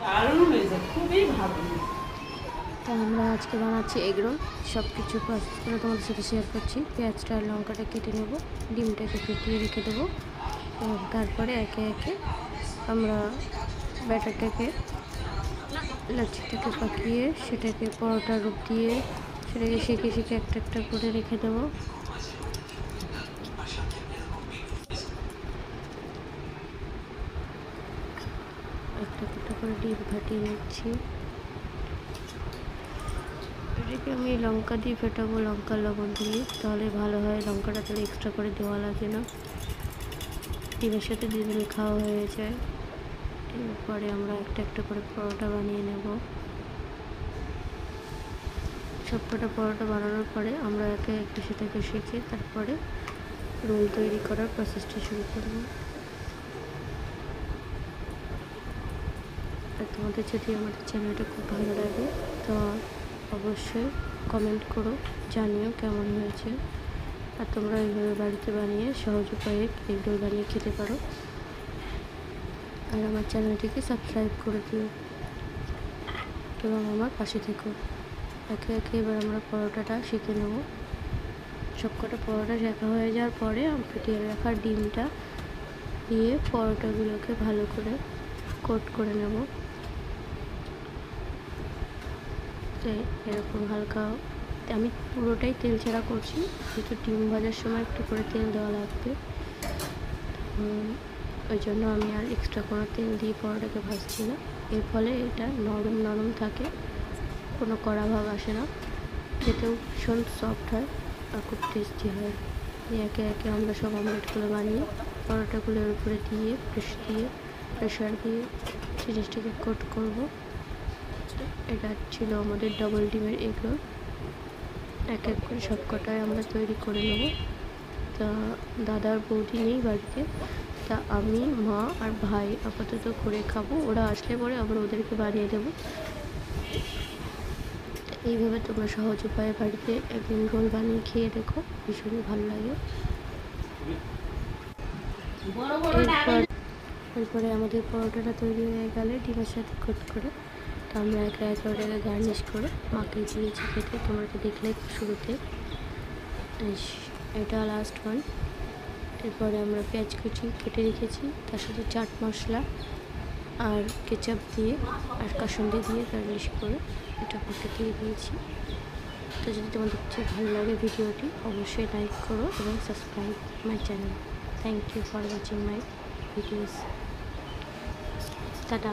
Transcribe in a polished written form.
দারুণ হয়েছে, খুবই ভালো। তা আমরা আজকে বানাচ্ছি এগরোল। সব কিছু প্রসেস করে তোমাদের সাথে শেয়ার করছি। পেঁয়াজটা আর লঙ্কাটা কেটে নেব, ডিমটাকে ফেটিয়ে রেখে দেবো এবং তারপরে একে একে আমরা ব্যাটারটাকে লাচ্ছিটাকে পাকিয়ে সেটাকে পরোটার রূপ দিয়ে সেটাকে সেঁকে সেঁকে একটা একটা করে রেখে দেবো। একটা একটা করে ডিম ফাটিয়ে নিচ্ছি। এটাকে আমি লঙ্কা দিয়ে ফেটাবো, লঙ্কা লবণ দিয়ে, তাহলে ভালো হয়। লঙ্কাটা তাহলে এক্সট্রা করে দেওয়া লাগে না, ডিমের সাথে দিয়ে দিলে খাওয়া হয়ে যায়। এরপরে আমরা একটা একটা করে পরোটা বানিয়ে নেব। সবকটা পরোটা বানানোর পরে আমরা একে একে সেটাকে শিখে তারপরে রোল তৈরি করার প্রসেসটা শুরু করব। আর তোমাদের যদি আমাদের চ্যানেলটা খুব ভালো লাগে তো অবশ্যই কমেন্ট করো, জানিও কেমন হয়েছে। আর তোমরা এইভাবে বাড়িতে বানিয়ে সহজ উপায়ে এগ রোল বানিয়ে খেতে পারো। আর আমার চ্যানেলটিকে সাবস্ক্রাইব করে দিও এবং আমার পাশে থেকো। একে একে এবার আমরা পরোটাটা শিখে নেব। সবকটা পরোটা শেখা হয়ে যাওয়ার পরে ফেটিয়ে রাখা ডিমটা দিয়ে পরোটাগুলোকে ভালো করে কোট করে নেব। তো এরকম হালকা, আমি পুরোটাই তেল ছাড়া করছি, যেহেতু ডিম ভাজার সময় একটু করে তেল দেওয়া লাগবে, ওই জন্য আমি আর এক্সট্রা কোনো তেল দিয়ে পরোটাকে ভাজছি না। এর ফলে এটা নরম নরম থাকে, কোনো কড়া ভাব আসে না, খেতেও ভীষণ সফট হয় আর খুব টেস্টি হয়। একে একে আমরা সব অমলেটগুলো বানিয়ে পরোটাগুলোর উপরে দিয়ে প্রেশার দিয়ে জিনিসটাকে কোট করব। এটা ছিল আমাদের ডবল ডিমের এগ রোল। এক এক করে সবকটাই আমরা তৈরি করে নেব। তা দাদার বৌদি নেই বাড়িতে, তা আমি, মা আর ভাই আপাতত করে খাবো, ওরা আসলে পরে আবার ওদেরকে বানিয়ে দেবো। এইভাবে তোমরা সহজ উপায়ে বাড়িতে একদিন রোল বানিয়ে খেয়ে দেখো, ভীষণই ভালো লাগে। এরপরে আমাদের পরোটাটা তৈরি হয়ে গেলে ডিমের সাথে কোট করে তো আমরা একে একে ওটাকে গার্নিশ করে মাকে দিয়েছি খেতে। তোমরা তো দেখলে শুরুতে, এটা লাস্ট ওয়ান। এরপরে আমরা পেঁয়াজ কুচি কেটে রেখেছি, তার সাথে চাট মশলা আর কেচাপ দিয়ে আর কাসুন্দি দিয়ে গার্নিশ করে এটা মাকে দিয়ে দিয়েছি। তো যদি তোমাদের খুব ভালো লাগে ভিডিওটি, অবশ্যই লাইক করো এবং subscribe my channel. Thank you for watching my videos. Tata.